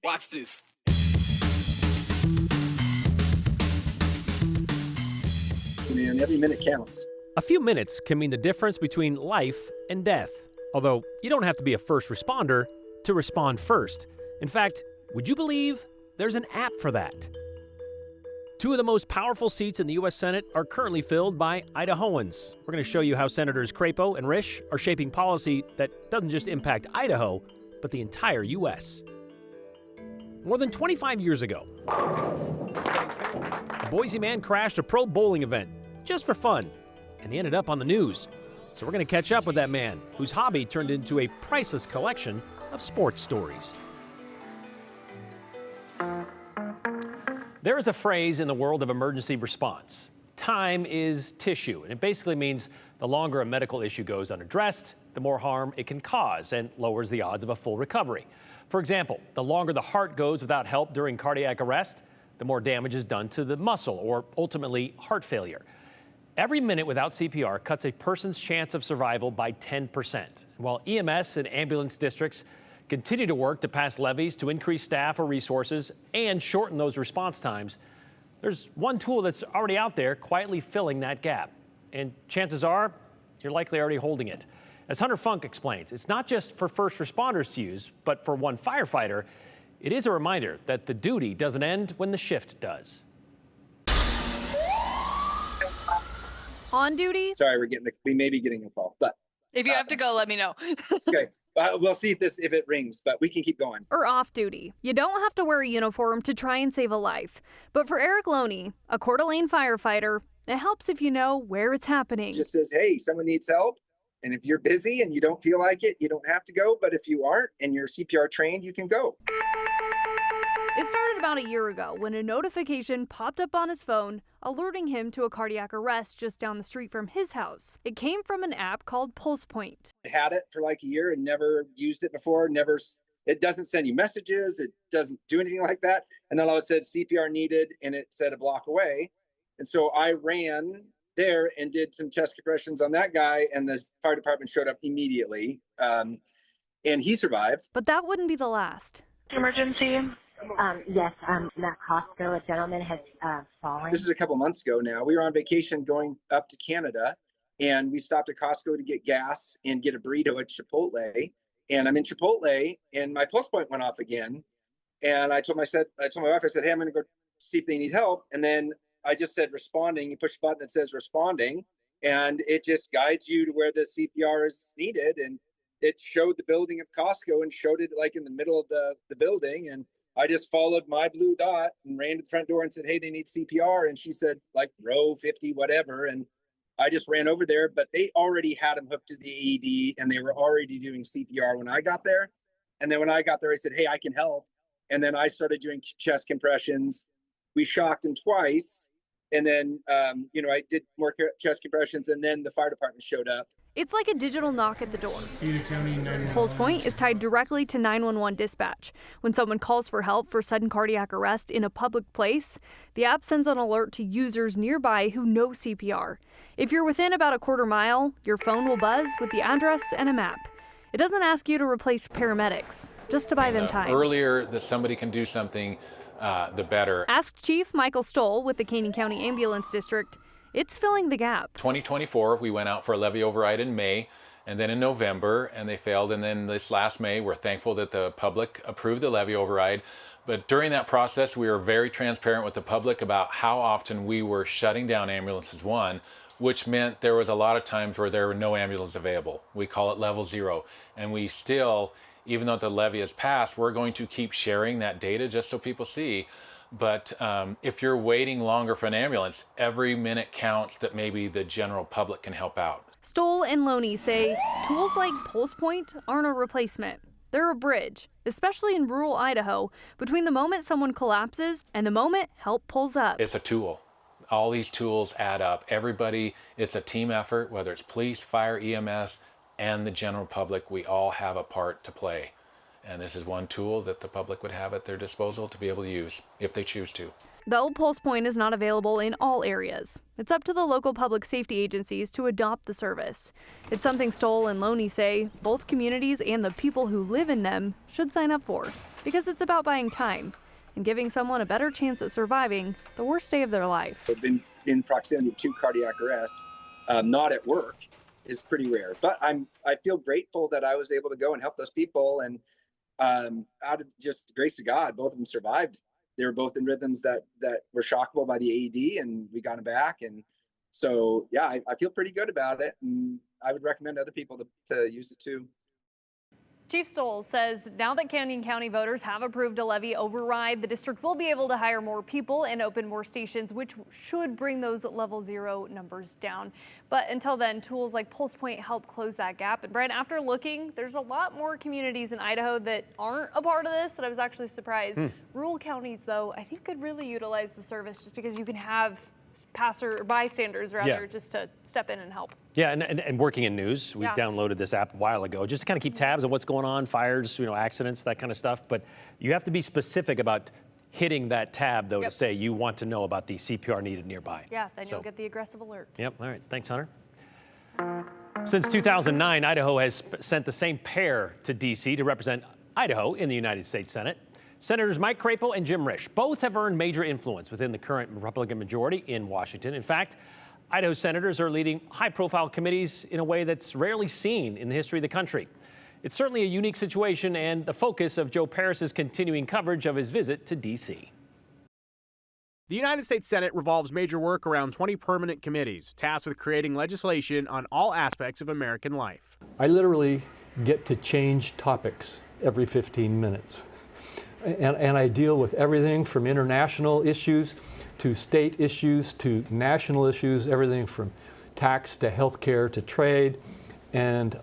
Watch this. Man, every minute counts. A few minutes can mean the difference between life and death. Although, you don't have to be a first responder to respond first. In fact, would you believe there's an app for that? Two of the most powerful seats in the U.S. Senate are currently filled by Idahoans. We're going to show you how Senators Crapo and Risch are shaping policy that doesn't just impact Idaho, but the entire U.S. More than 25 years ago, a Boise man crashed a pro bowling event just for fun, and he ended up on the news. So we're going to catch up with that man, whose hobby turned into a priceless collection of sports stories. There is a phrase in the world of emergency response: time is tissue, and it basically means the longer a medical issue goes unaddressed, the more harm it can cause and lowers the odds of a full recovery. For example, the longer the heart goes without help during cardiac arrest, the more damage is done to the muscle, or ultimately heart failure. Every minute without CPR cuts a person's chance of survival by 10%. While EMS and ambulance districts continue to work to pass levies to increase staff or resources and shorten those response times, there's one tool that's already out there quietly filling that gap. And chances are you're likely already holding it. As Hunter Funk explains, it's not just for first responders to use, but for one firefighter, it is a reminder that the duty doesn't end when the shift does. On duty? Sorry, we may be getting a call, but If you have to go, let me know. okay. We'll see if it rings, but we can keep going. Or off duty. You don't have to wear a uniform to try and save a life. But for Eric Loney, a Coeur d'Alene firefighter, it helps if you know where it's happening. It just says, hey, someone needs help. And if you're busy and you don't feel like it, you don't have to go. But if you aren't and you're CPR trained, you can go. It started about a year ago when a notification popped up on his phone alerting him to a cardiac arrest just down the street from his house. It came from an app called Pulsepoint. I had it for like a year and never used it before. It doesn't send you messages. It doesn't do anything like that. And then all of a sudden CPR needed, and it said a block away. And so I ran there and did some chest compressions on that guy, and the fire department showed up immediately, and he survived. But that wouldn't be the last. Emergency. Yes, I'm at Costco. A gentleman has fallen. This is a couple months ago now. We were on vacation going up to Canada, and we stopped at Costco to get gas and get a burrito at Chipotle. And I'm in Chipotle, and my pulse point went off again. And I told my wife, I said, hey, I'm going to go see if they need help. And then I just said responding. You push the button that says responding, and it just guides you to where the CPR is needed. And it showed the building of Costco and showed it like in the middle of the building. And I just followed my blue dot and ran to the front door and said, hey, they need CPR. And she said, like, row 50, whatever. And I just ran over there, but they already had him hooked to the AED and they were already doing CPR when I got there. And then when I got there, I said, hey, I can help. And then I started doing chest compressions. We shocked him twice. And then, I did more chest compressions, and then the fire department showed up. It's like a digital knock at the door. Pulsepoint is tied directly to 911 dispatch. When someone calls for help for sudden cardiac arrest in a public place, the app sends an alert to users nearby who know CPR. If you're within about a quarter mile, your phone will buzz with the address and a map. It doesn't ask you to replace paramedics, just to buy them time. Earlier that somebody can do something, the better. Ask Chief Michael Stoll with the Canyon County Ambulance District. It's filling the gap. 2024, we went out for a levy override in May, and then in November, and they failed. And then this last May, we're thankful that the public approved the levy override. But during that process, we were very transparent with the public about how often we were shutting down ambulances, which meant there was a lot of times where there were no ambulances available. We call it level 0. And we still, even though the levy has passed, we're going to keep sharing that data just so people see. But if you're waiting longer for an ambulance, every minute counts that maybe the general public can help out. Stoll and Loney say tools like Pulsepoint aren't a replacement. They're a bridge, especially in rural Idaho, between the moment someone collapses and the moment help pulls up. It's a tool. All these tools add up. Everybody, it's a team effort, whether it's police, fire, EMS, and the general public. We all have a part to play. And this is one tool that the public would have at their disposal to be able to use if they choose to. Though Pulsepoint is not available in all areas, it's up to the local public safety agencies to adopt the service. It's something Stoll and Loney say both communities and the people who live in them should sign up for, because it's about buying time and giving someone a better chance at surviving the worst day of their life. I've been in proximity to cardiac arrests, not at work, is pretty rare. But I feel grateful that I was able to go and help those people, and out of just the grace of God, both of them survived. They were both in rhythms that were shockable by the AED, and we got them back. And so, yeah, I feel pretty good about it, and I would recommend other people to use it too. Chief Stoll says now that Canyon County voters have approved a levy override, the district will be able to hire more people and open more stations, which should bring those level 0 numbers down. But until then, tools like Pulsepoint help close that gap. And Brian, after looking, there's a lot more communities in Idaho that aren't a part of this that I was actually surprised. Rural counties, though, I think could really utilize the service just because you can have bystanders just to step in and help. Yeah, and working in news, we downloaded this app a while ago just to kind of keep tabs on what's going on, fires, accidents, that kind of stuff. But you have to be specific about hitting that tab, though, to say you want to know about the CPR needed nearby. Yeah, then you'll get the aggressive alert. Yep, all right. Thanks, Hunter. Since 2009, Idaho has sent the same pair to D.C. to represent Idaho in the United States Senate. Senators Mike Crapo and Jim Risch both have earned major influence within the current Republican majority in Washington. In fact, Idaho senators are leading high-profile committees in a way that's rarely seen in the history of the country. It's certainly a unique situation and the focus of Joe Paris's continuing coverage of his visit to D.C. The United States Senate revolves major work around 20 permanent committees tasked with creating legislation on all aspects of American life. I literally get to change topics every 15 minutes. And I deal with everything from international issues to state issues to national issues, everything from tax to healthcare to trade. And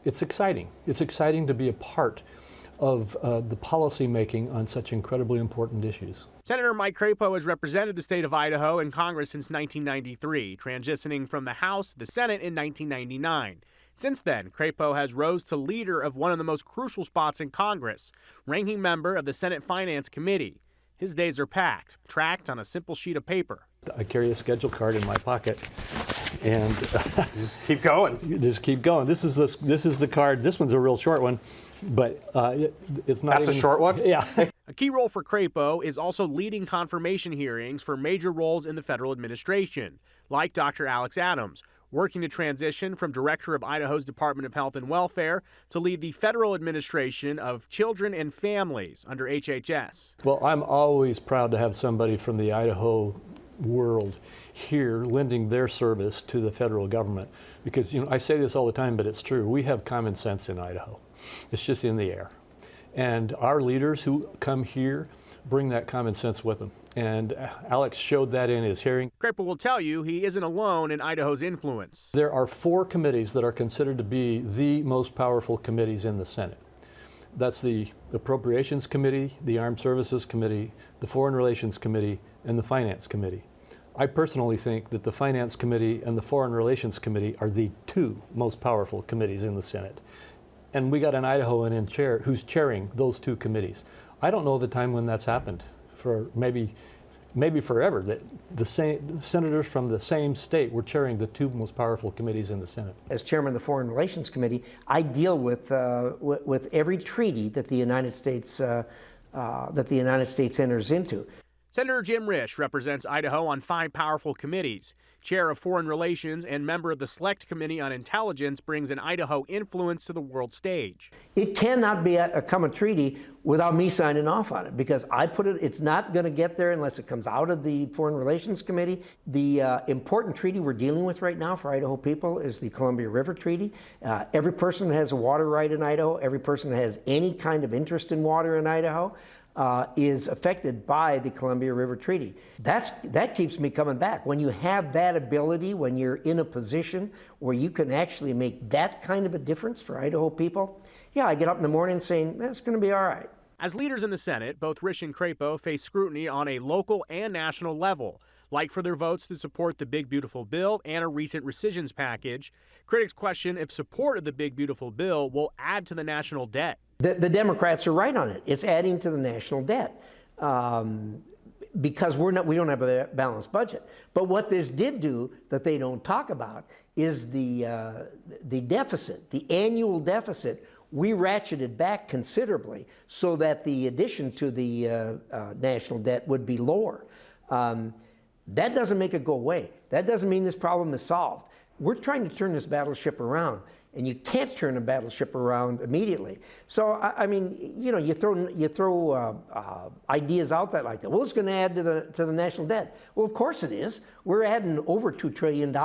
it's exciting. It's exciting to be a part of the policy making on such incredibly important issues. Senator Mike Crapo has represented the state of Idaho in Congress since 1993, transitioning from the House to the Senate in 1999. Since then, Crapo has rose to leader of one of the most crucial spots in Congress, ranking member of the Senate Finance Committee. His days are packed, tracked on a simple sheet of paper. I carry a schedule card in my pocket, and just keep going. Just keep going. This is the card. This one's a real short one, but it's not. That's a short one? Yeah. A key role for Crapo is also leading confirmation hearings for major roles in the federal administration, like Dr. Alex Adams, working to transition from director of Idaho's Department of Health and Welfare to lead the federal administration of children and families under HHS. Well, I'm always proud to have somebody from the Idaho world here lending their service to the federal government, because I say this all the time, but it's true. We have common sense in Idaho. It's just in the air. And our leaders who come here bring that common sense with them. And Alex showed that in his hearing. Crapo will tell you he isn't alone in Idaho's influence. There are 4 committees that are considered to be the most powerful committees in the Senate. That's the Appropriations Committee, the Armed Services Committee, the Foreign Relations Committee, and the Finance Committee. I personally think that the Finance Committee and the Foreign Relations Committee are the 2 most powerful committees in the Senate. And we got an Idahoan in chair who's chairing those 2 committees. I don't know the time when that's happened, for maybe forever, that the same senators from the same state were chairing the 2 most powerful committees in the Senate. As chairman of the Foreign Relations Committee, I deal with every treaty that the United States enters into. Senator Jim Risch represents Idaho on 5 powerful committees. Chair of Foreign Relations and member of the Select Committee on Intelligence, brings an Idaho influence to the world stage. It cannot be a common treaty without me signing off on it, because it's not going to get there unless it comes out of the Foreign Relations Committee. The important treaty we're dealing with right now for Idaho people is the Columbia River Treaty. Every person has a water right in Idaho. Every person that has any kind of interest in water in Idaho is affected by the Columbia River Treaty. That keeps me coming back. When you have that ability, when you're in a position where you can actually make that kind of a difference for Idaho people, yeah, I get up in the morning saying, it's going to be all right. As leaders in the Senate, both Risch and Crapo face scrutiny on a local and national level, like for their votes to support the Big Beautiful Bill and a recent rescissions package. Critics question if support of the Big Beautiful Bill will add to the national debt. The Democrats are right on it. It's adding to the national debt. because we don't have a balanced budget. But what this did do that they don't talk about is the deficit, the annual deficit. We ratcheted back considerably so that the addition to the national debt would be lower. That doesn't make it go away. That doesn't mean this problem is solved. We're trying to turn this battleship around, and you can't turn a battleship around immediately. So, I mean, you know, you throw ideas out that like that. Well, it's going to add to the national debt. Well, of course it is. We're adding over $2 trillion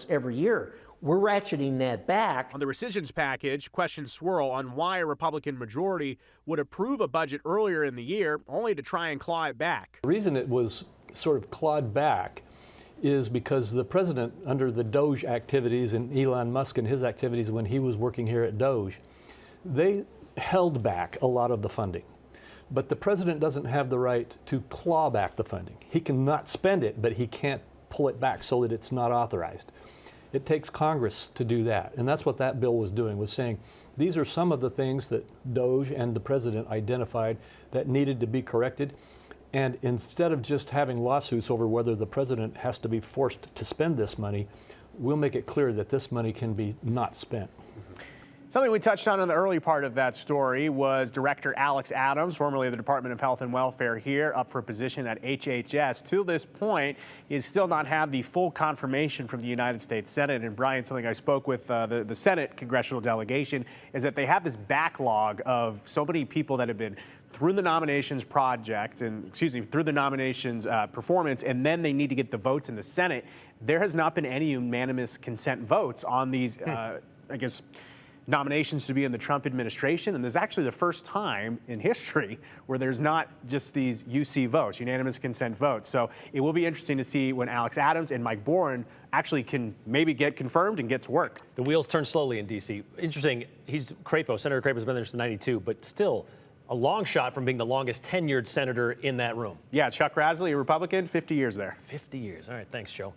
every year. We're ratcheting that back. On the rescissions package, questions swirl on why a Republican majority would approve a budget earlier in the year, only to try and claw it back. The reason it was sort of clawed back is because the president, under the Doge activities and Elon Musk and his activities when he was working here at Doge, they held back a lot of the funding. But the president doesn't have the right to claw back the funding. He can not spend it, but he can't pull it back so that it's not authorized. It takes Congress to do that. And that's what that bill was doing, was saying these are some of the things that Doge and the president identified that needed to be corrected. And instead of just having lawsuits over whether the president has to be forced to spend this money, we'll make it clear that this money can be not spent. Something we touched on in the early part of that story was Director Alex Adams, formerly of the Department of Health and Welfare here, up for a position at HHS. To this point, he has still not had the full confirmation from the United States Senate. And Brian, something I spoke with the Senate congressional delegation is that they have this backlog of so many people that have been through the nominations project and, through the nominations performance, and then they need to get the votes in the Senate. There has not been any unanimous consent votes on these, nominations to be in the Trump administration, and there's actually the first time in history where there's not just these UC votes, unanimous consent votes. So it will be interesting to see when Alex Adams and Mike Boren actually can maybe get confirmed and get to work. The wheels turn slowly in D.C. Interesting, Senator Crapo's been there since '92, but still a long shot from being the longest tenured senator in that room. Yeah, Chuck Grassley, a Republican, 50 years there. 50 years. All right, thanks, Joe.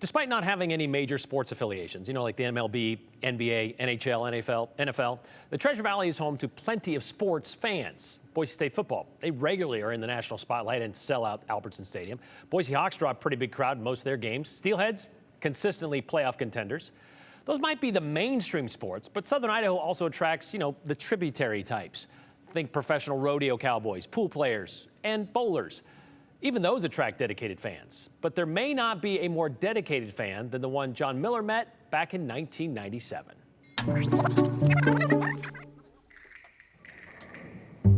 Despite not having any major sports affiliations, like the MLB, NBA, NHL, NFL, the Treasure Valley is home to plenty of sports fans. Boise State football, they regularly are in the national spotlight and sell out Albertson Stadium. Boise Hawks draw a pretty big crowd in most of their games. Steelheads, consistently playoff contenders. Those might be the mainstream sports, but Southern Idaho also attracts, the tributary types. Think professional rodeo cowboys, pool players, and bowlers. Even those attract dedicated fans. But there may not be a more dedicated fan than the one John Miller met back in 1997.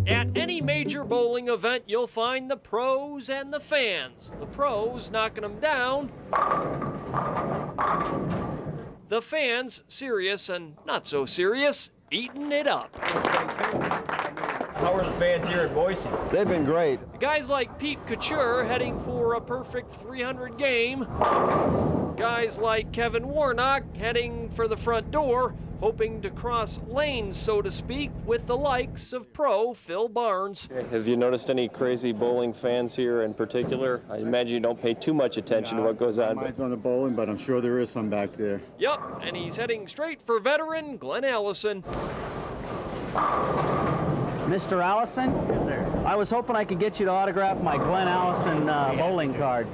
At any major bowling event, you'll find the pros and the fans. The pros knocking them down. The fans, serious and not so serious, eating it up. How are the fans here in Boise? They've been great. Guys like Pete Couture heading for a perfect 300 game. Guys like Kevin Warnock heading for the front door, hoping to cross lanes, so to speak, with the likes of pro Phil Barnes. Have you noticed any crazy bowling fans here in particular? I imagine you don't pay too much attention to what goes on. I might go to bowling, but I'm sure there is some back there. Yep, and he's heading straight for veteran Glenn Allison. Mr. Allison, I was hoping I could get you to autograph my Glenn Allison bowling card.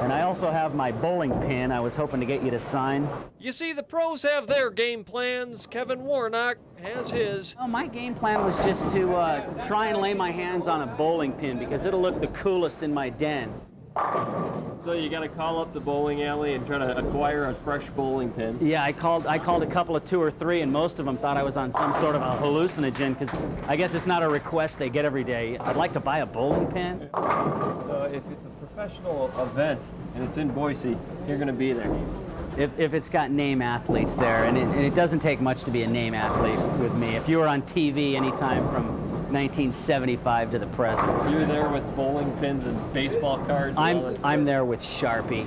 And I also have my bowling pin I was hoping to get you to sign. You see, the pros have their game plans. Kevin Warnock has his. Well, my game plan was just to try and lay my hands on a bowling pin because it'll look the coolest in my den. So you got to call up the bowling alley and try to acquire a fresh bowling pin. Yeah, I called a couple of 2 or 3, and most of them thought I was on some sort of a hallucinogen because I guess it's not a request they get every day. I'd like to buy a bowling pin. So if it's a professional event and it's in Boise, you're going to be there. If it's got name athletes there, and it doesn't take much to be a name athlete with me. If you were on TV anytime from 1975 to the present. You're there with bowling pins and baseball cards. I'm there with Sharpie,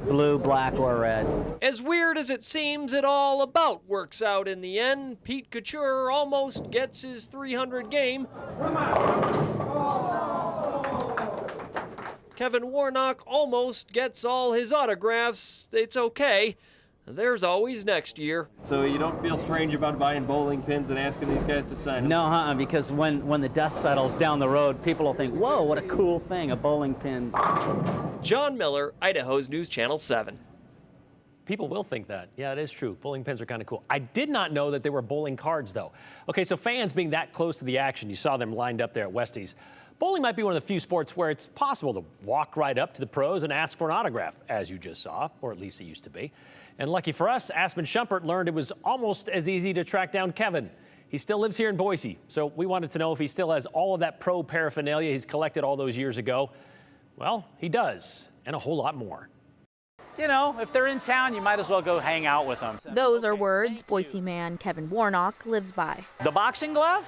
blue, black, or red. As weird as it seems, it all about works out in the end. Pete Couture almost gets his 300 game. Kevin Warnock almost gets all his autographs. It's okay. There's always next year. So you don't feel strange about buying bowling pins and asking these guys to sign them? No, because when the dust settles down the road, people will think, whoa, what a cool thing, a bowling pin. John Miller, Idaho's News Channel 7. People will think that. Yeah, it is true. Bowling pins are kind of cool. I did not know that they were bowling cards, though. Okay, so fans being that close to the action, you saw them lined up there at Westie's. Bowling might be one of the few sports where it's possible to walk right up to the pros and ask for an autograph, as you just saw, or at least it used to be. And lucky for us, Aspen Shumpert learned it was almost as easy to track down Kevin. He still lives here in Boise, so we wanted to know if he still has all of that pro paraphernalia he's collected all those years ago. Well, he does, and a whole lot more. You know, if they're in town, you might as well go hang out with them. Those are words Boise man Kevin Warnock lives by. The boxing glove?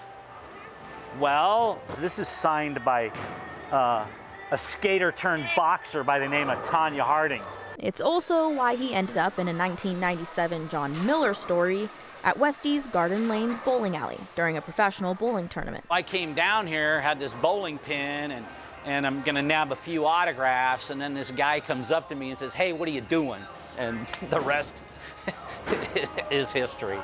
Well, this is signed by a skater turned boxer by the name of Tanya Harding. It's also why he ended up in a 1997 John Miller story at Westie's Garden Lanes bowling alley during a professional bowling tournament. I came down here, had this bowling pin, and I'm gonna nab a few autographs, and then this guy comes up to me and says, hey, what are you doing? And the rest is history.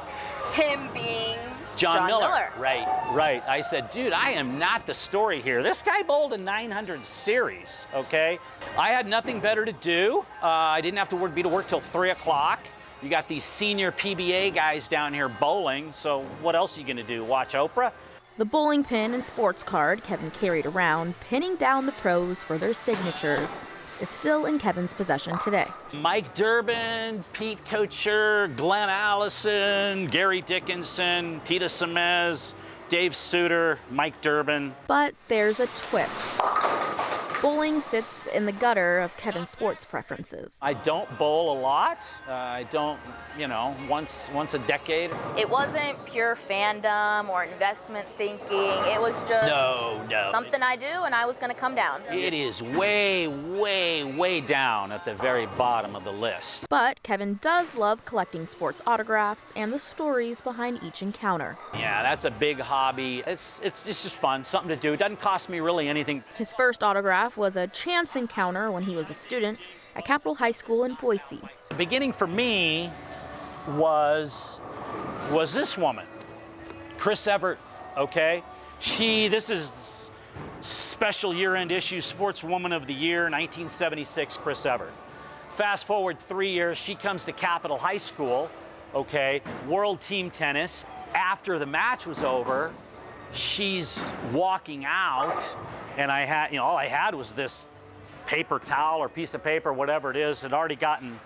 Him being John Miller. Right. I said, dude, I am not the story here. This guy bowled a 900 series, okay? I had nothing better to do. I didn't have to be to work till 3 o'clock. You got these senior PBA guys down here bowling, so what else are you gonna do, watch Oprah? The bowling pin and sports card Kevin carried around, pinning down the pros for their signatures, is still in Kevin's possession today. Mike Durbin, Pete Couture, Glenn Allison, Gary Dickinson, Tita Semez, Dave Suter, Mike Durbin. But there's a twist. Bowling sits in the gutter of Kevin's sports preferences. I don't bowl a lot. I don't, once a decade. It wasn't pure fandom or investment thinking. It was just something I do, and I was going to come down. It is way, way, way down at the very bottom of the list. But Kevin does love collecting sports autographs and the stories behind each encounter. Yeah, that's a big hobby. It's just fun, something to do. It doesn't cost me really anything. His first autograph was a chance encounter when he was a student at Capitol High School in Boise. The beginning for me was this woman, Chris Evert, okay? This is special year-end issue Sportswoman of the Year, 1976, Chris Evert. Fast forward 3 years, she comes to Capitol High School, okay? World team tennis. After the match was over, she's walking out, and I had, all I had was this paper towel or piece of paper, whatever it is, had already gotten,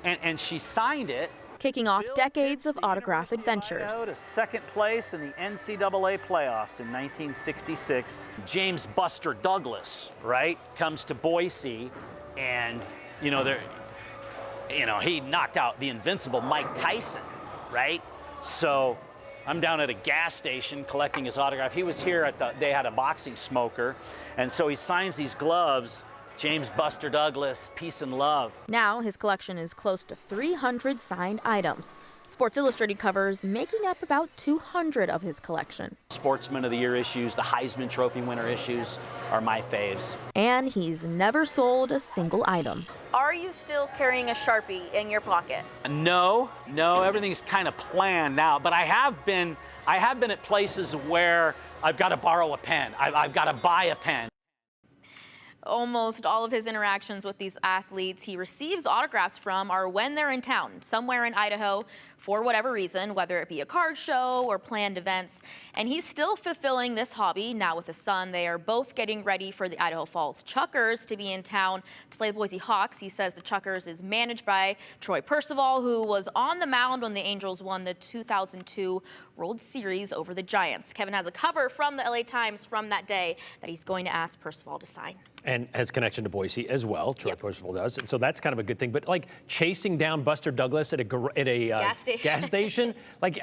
and she signed it. Kicking off decades of autograph adventures. To second place in the NCAA playoffs in 1966. James Buster Douglas, right, comes to Boise, and he knocked out the invincible Mike Tyson, right? So I'm down at a gas station collecting his autograph. He was here they had a boxing smoker, and so he signs these gloves, James Buster Douglas, peace and love. Now his collection is close to 300 signed items. Sports Illustrated covers making up about 200 of his collection. Sportsman of the Year issues, the Heisman Trophy winner issues are my faves. And he's never sold a single item. Are you still carrying a Sharpie in your pocket? No, everything's kind of planned now, but I have been at places where I've got to borrow a pen. I've got to buy a pen. Almost all of his interactions with these athletes he receives autographs from are when they're in town, somewhere in Idaho, for whatever reason, whether it be a card show or planned events. And he's still fulfilling this hobby now with his son. They are both getting ready for the Idaho Falls Chuckers to be in town to play the Boise Hawks. He says the Chuckers is managed by Troy Percival, who was on the mound when the Angels won the 2002 World Series over the Giants. Kevin has a cover from the LA Times from that day that he's going to ask Percival to sign. And has connection to Boise as well. Troy Percival does. And so that's kind of a good thing. But like chasing down Buster Douglas at a gas station, like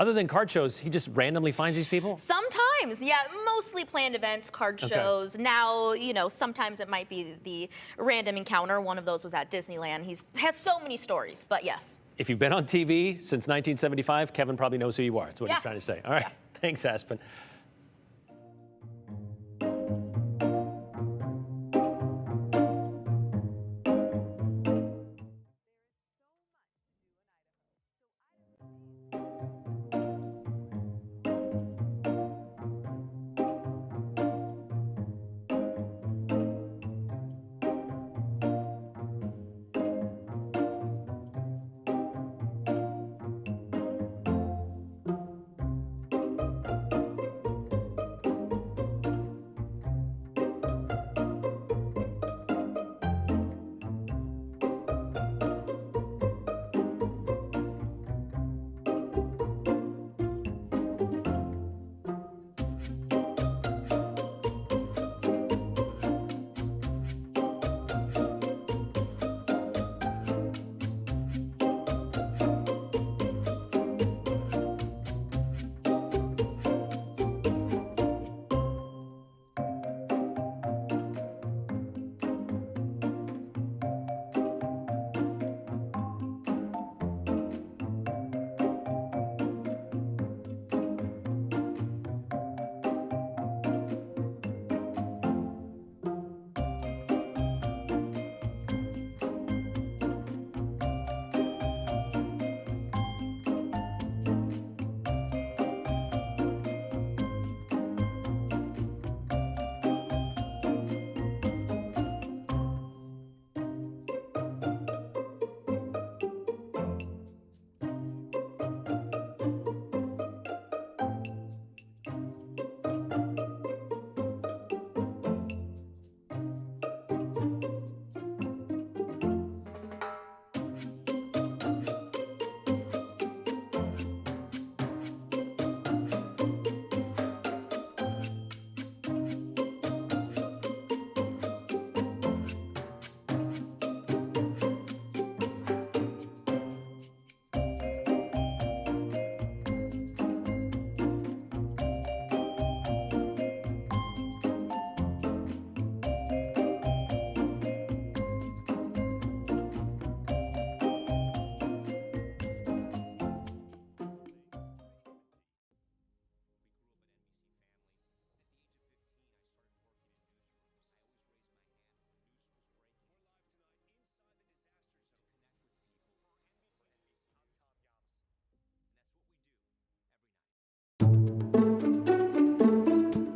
other than card shows, he just randomly finds these people? Sometimes, yeah, mostly planned events, card shows. Now, sometimes it might be the random encounter. One of those was at Disneyland. He has so many stories, but yes. If you've been on TV since 1975, Kevin probably knows who you are. That's what he's trying to say. All right. Thanks, Aspen.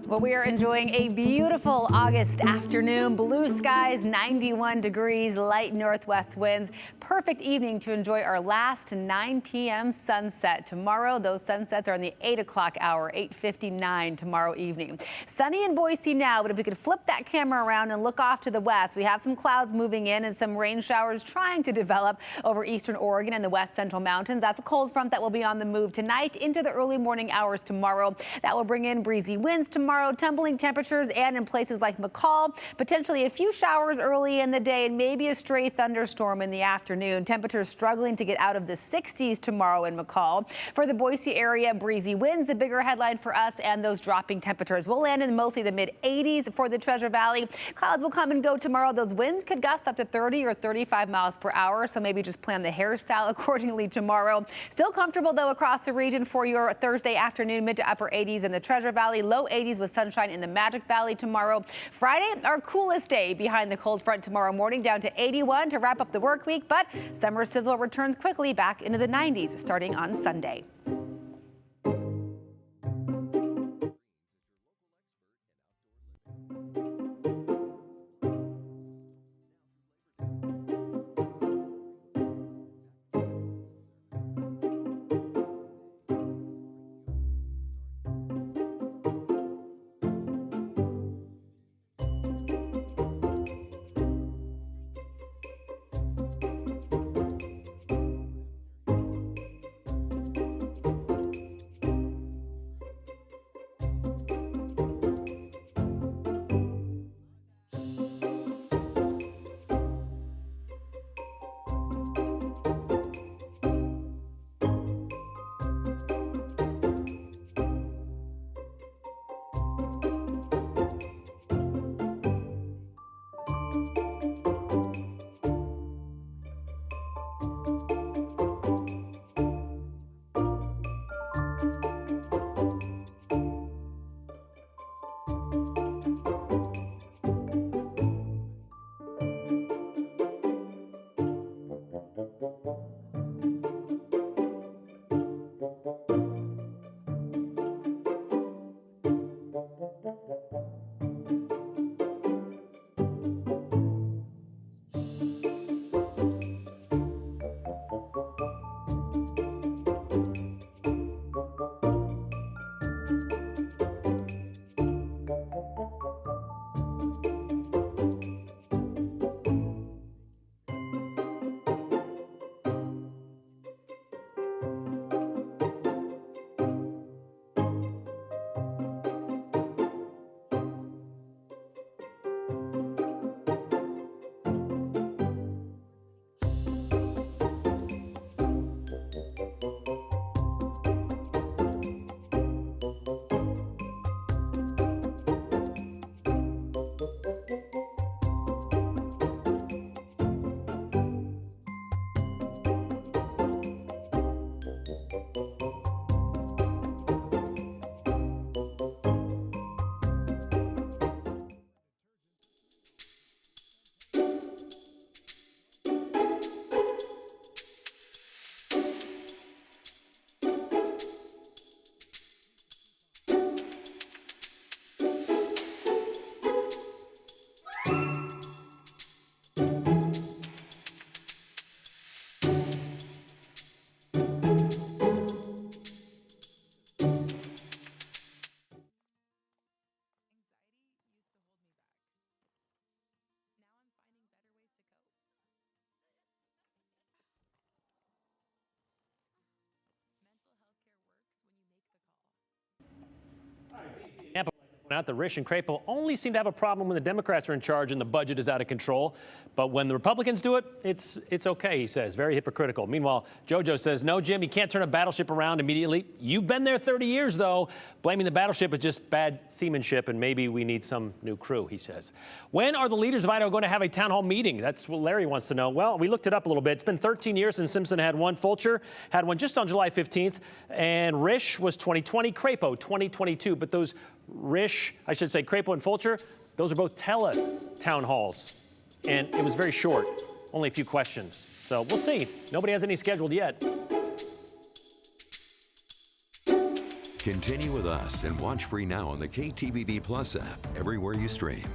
Well, we are enjoying a beautiful August afternoon. Blue skies, 91 degrees, light northwest winds. Perfect evening to enjoy our last 9 p.m. sunset. Tomorrow, those sunsets are in the 8 o'clock hour, 8:59 tomorrow evening. Sunny in Boise now, but if we could flip that camera around and look off to the west, we have some clouds moving in and some rain showers trying to develop over eastern Oregon and the west central mountains. That's a cold front that will be on the move tonight into the early morning hours tomorrow. That will bring in breezy winds tomorrow. tomorrow, tumbling temperatures and in places like McCall, potentially a few showers early in the day and maybe a stray thunderstorm in the afternoon. Temperatures struggling to get out of the 60s tomorrow in McCall. For the Boise area, breezy winds, the bigger headline for us, and those dropping temperatures. We'll land in mostly the mid-80s for the Treasure Valley. Clouds will come and go tomorrow. Those winds could gust up to 30 or 35 miles per hour, so maybe just plan the hairstyle accordingly tomorrow. Still comfortable, though, across the region for your Thursday afternoon, mid to upper 80s in the Treasure Valley, low 80s with sunshine in the Magic Valley tomorrow. Friday, our coolest day behind the cold front tomorrow morning, down to 81 to wrap up the work week, but summer sizzle returns quickly back into the 90s starting on Sunday. Out the Risch and Crapo only seem to have a problem when the Democrats are in charge and the budget is out of control. But when the Republicans do it, it's okay, he says. Very hypocritical. Meanwhile, JoJo says, no, Jim, you can't turn a battleship around immediately. You've been there 30 years, though. Blaming the battleship is just bad seamanship, and maybe we need some new crew, he says. When are the leaders of Idaho going to have a town hall meeting? That's what Larry wants to know. Well, we looked it up a little bit. It's been 13 years since Simpson had one. Fulcher had one just on July 15th. And Risch was 2020, Crapo 2022. But those Crapo and Fulcher, those are both town halls. And it was very short, only a few questions. So we'll see. Nobody has any scheduled yet. Continue with us and watch free now on the KTVB Plus app everywhere you stream.